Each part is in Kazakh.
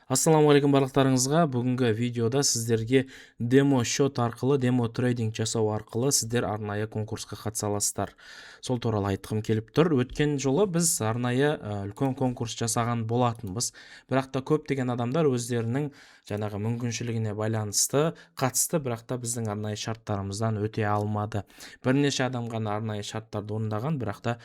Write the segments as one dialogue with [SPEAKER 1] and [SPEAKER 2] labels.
[SPEAKER 1] Ассалаумағалейкум барлықтарыңызға. Бүгінгі видеода сіздерге демо шот арқылы, демо трейдинг жасау арқылы сіздер арнайы конкурсқа қатыса аласыздар. Сол туралы айтқым келіп тұр. Өткен жолы біз арнайы үлкен конкурс жасаған болатынбыз. Бірақ та көптеген адамдар өздерінің жаңағы мүмкіншілігіне байланысты қатысты, бірақ та біздің арнайы шарттарымыздан өте алмады. Бірнеше адам ғана арнайы шарттарды орындаған, бірақ та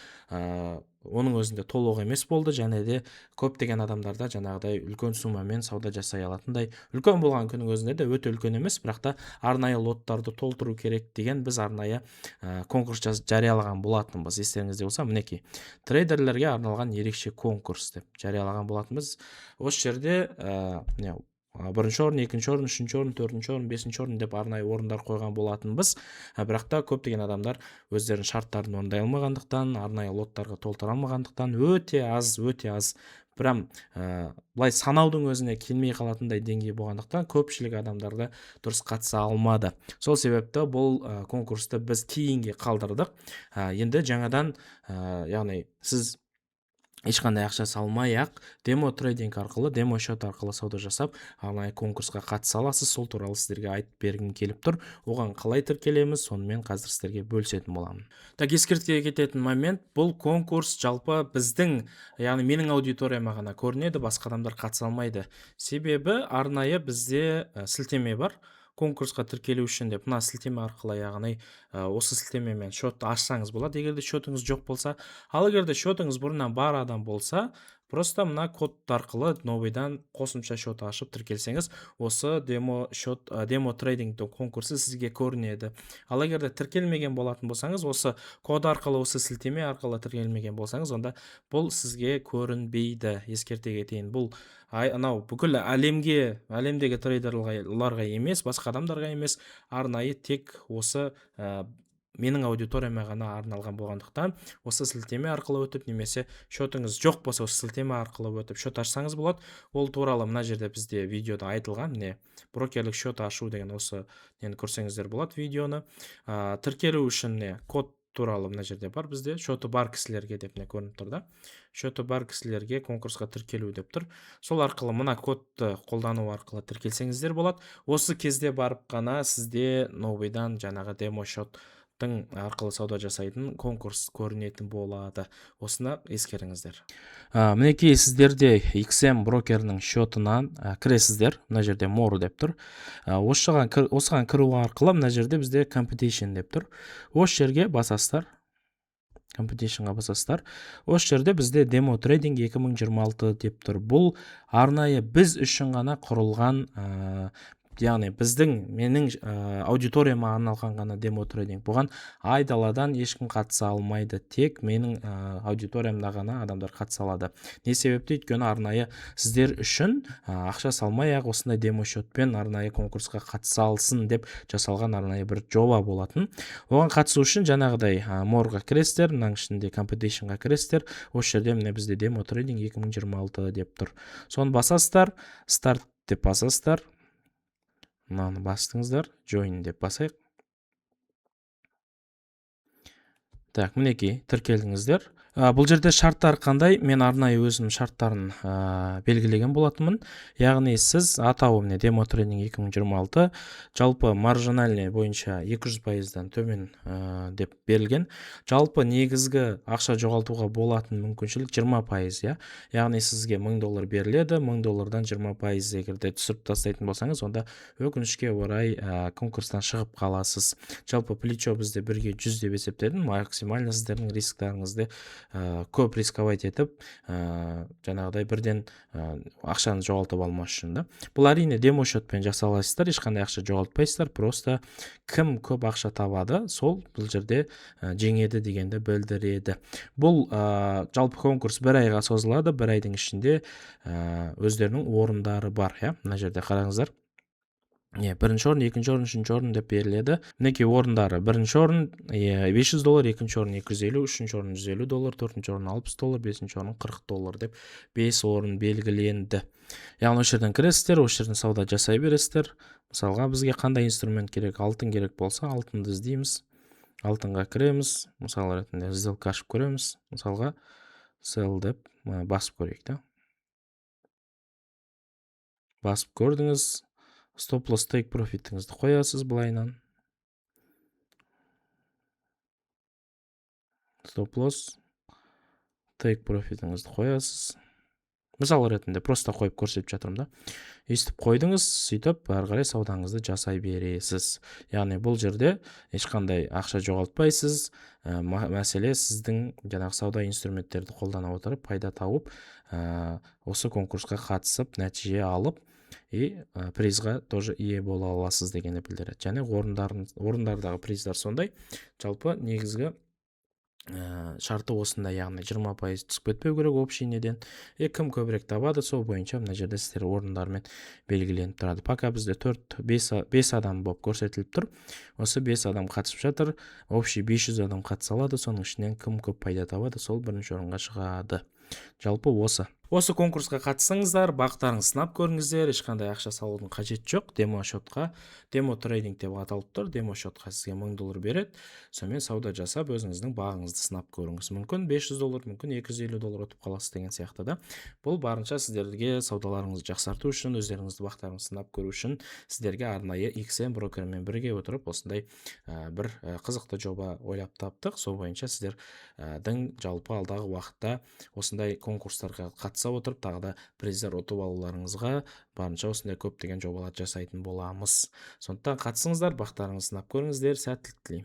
[SPEAKER 1] оның өзінде толық емес болды, және де көптеген адамдарда жаңағыдай үлкен суммамен сауда жасай алатындай, үлкен болған күннің өзінде де өте үлкен емес, бірақ та арнайы лоттарды толтыру керек деген біз арнайы конкурс жариялаған болатынбыз. Естеріңізде болса, мінекей трейдерлерге арналған ерекше конкурс деп жариялаған болатынбыз. Осы жерде бірінші орын, екінші орын, үшінші орын, төртінші орын, бесінші орын деп арнайы орындар қойған болатынбыз. Бірақ та көптеген адамдар өздерінің шарттарын орындай алмағандықтан, арнайы лоттарға толтыра алмағандықтан өте аз прям былай санаудың өзіне келмей қалатындай деңгей болғандықтан көпшілік адамдарды дұрыс қатыса алмады. Сол себепті бұл конкурсты біз кейінге қалдырдық. Енді жаңадан яғни сіз ешқандай ақша салмай-ақ демо трейдинг арқылы, демо шот арқылы сауда жасап, арнайы конкурсқа қатыса аласыз. Сол туралы сіздерге айтып бергім келіп тұр. Оған қалай тіркелеміз, сонымен қазір сіздерге бөлісетін боламын. Так, ескертпе кететін момент, бұл конкурс жалпы біздің, яғни менің аудиторияма ғана көрінеді, басқа адамдар қатыса алмайды. Себебі арнайы бізде сілтеме бар. Конкурсқа тіркелу үшін деп мына сілтеме арқылы, яғни осы сілтемемен шотты ашсаңыз болады, егер де шотыңыз жоқ болса. Ал егер де шотыңыз бұрыннан бар адам болса, просто мына код арқылы новыйдан қосымша шот ашып тіркелсеңіз, осы демо трейдингтің конкурсы сізге көрінеді. Ал егер де тіркелмеген болатын болсаңыз, осы код арқылы, осы сілтеме арқылы тіркелмеген болсаңыз, онда бұл сізге көрінбейді. Ескерте кетейін, бұл анау бүкіл әлемдегі трейдерларға емес, басқа адамдарға емес, арнайы тек осы менің аудиторияма ғана арналған болғандықтан, осы сілтеме арқылы өтіп, немесе шотыңыз жоқ болса, осы сілтеме арқылы өтіп шот ашсаңыз болады. Ол туралы мына жерде бізде видеода айтылған, брокерлік шот ашу деген осы нені көрсеңіздер болады видеоны. Тіркелу үшін код туралы мына жерде бар бізде, шоты бар кісілерге деп көрініп тұр да. Шоты бар кісілерге конкурсқа тіркелу деп тұр. Сол арқылы мына кодты қолдану арқылы тіркелсеңіздер болады. Осы кезде барып қана сізде новыйдан жаңағы демо шоттың арқылы сауда жасайтын конкурс көрінетін болады. Осыны ескеріңіздер. Мінекей сіздерде XM брокерінің шотынан кіресіздер. Мына жерде more деп тұр. Осыған кіру арқылы мына жерде бізде competition деп тұр. Осы жерге басасыздар. Competitionға басасыздар. Осы жерде бізде демо трейдинг 2026 деп тұр. Бұл арнайы біз үшін ғана құрылған, яғни менің аудиторияма арналған ғана демо трейдинг. Бұған айдаладан ешкім қатыса алмайды, тек менің аудиториямда ғана адамдар қатыса алады. Не себепті? Өйткені арнайы сіздер үшін ақша салмай-ақ осындай демо шотпен арнайы конкурсқа қатыса алсын деп жасалған арнайы бір жоба болатын. Оған қатысу үшін жаңағыдай морға кіресіздер, мынаның ішінде competitionға кіресіздер. Осы жерде міне бізде демо трейдинг 2026 деп тұр. Соны басасыздар, старт деп басасыздар. Мынаны бастыңыздар, join деп басайық. Так, мінекей тіркелдіңіздер. Бұл жерде шарттар қандай? Мен арнайы өзім шарттарын белгілеген болатынмын. Яғни сіз атауы демо трейдинг 2026, жалпы маржинальный бойынша 200%-дан төмен деп берілген. Жалпы негізгі ақша жоғалтуға болатын мүмкіншілік 20%, яғни сізге $1000 беріледі, $1000-дан 20% егерде түсіріп тастайтын болсаңыз, онда өкінішке орай конкурстан шығып қаласыз. Жалпы плечо бізде 1-ге 100 деп есептедім. Максимально сіздердің рисктарыңызды көп рисковать етіп, жаңағыдай бірден ақшаны жоғалтып алмас үшін да. Бұл әрине демо шотпен жасаласыздар, ешқандай ақша жоғалтпайсыздар, просто кім көп ақша табады, сол бұл жерде жеңеді дегенді білдіреді. Бұл жалпы конкурс 1 айға созылады, 1 айдың ішінде өздерінің орындары бар. Мына жерде қараңыздар. Бірінші орын, екінші орын, үшінші орын деп беріледі. Мінекей орындары: бірінші орын $500, екінші орын $250, үшінші орын $150, төртінші орын $60, бесінші орын $40 деп 5 орын белгіленді. Яғни осы жерден кіресіздер, осы жерден сауда жасай бересіздер. Мысалға бізге қандай инструмент керек? Алтын керек болса, алтынды іздейміз. Алтынға кіреміз. Мысал ретінде сделка ашып көреміз. Мысалға sell деп басып көрейік та. басып көрдіңіз. Стоп лосс take profitіңізді қоясыз былайынан. Стоп лосс take profitіңізді қоясыз. Мысал ретінде просто қойып көрсетіп жатырмын да. Естіп қойдыңыз, сөйтіп ары қарай саудаңызды жасай бересіз. Яғни бұл жерде ешқандай ақша жоғалтпайсыз. Мәселе сіздің жаңағы сауда инструменттерді қолдана отырып пайда тауып, осы конкурсқа қатысып, нәтиже алып, призға тоже ие бола аласыз дегенді білдіреді. Және орындардағы приздар сондай. Жалпы негізгі шарты осындай, яғни 20% түсіп кетпеу керек общий неден. Кім көбірек табады, сол бойынша мына жерде сіздер орындармен белгіленіп тұрады. Пока бізде 4-5 адам болып көрсетіліп тұр. Осы 5 адам қатысып жатыр. Общий 500 адам қатыса алады. Соның ішінен кім көп пайда табады, сол бірінші орынға шығады. Жалпы осы конкурсқа қатысыңыздар, бақтарыңызды сынап көріңіздер, ешқандай ақша салудың қажеті жоқ. Демо шотқа, демо трейдинг деп аталып тұр. Демо шотқа сізге $1000 береді. Сонымен сауда жасап, өзіңіздің бағыңызды сынап көріңіз. Мүмкін $500, мүмкін $250 ұтып қаласыз деген сияқты да. Бұл барынша сіздерге саудаларыңызды жақсарту үшін, өздеріңізді бақтарыңызды сынап көру үшін сіздерге арнайы XM брокермен бірге отырып, осындай бір қызықты жоба ойлап таптық. Сол бойынша сіздердің жалпы алдағы уақытта осындай конкурстарға қатыса отырып, тағы да приздар ұтып алуларыңызға барынша осындай көптеген жобалар жасайтын боламыз. Сондықтан қатысыңыздар, бақтарыңызды сынап көріңіздер, сәттілік тілеймін.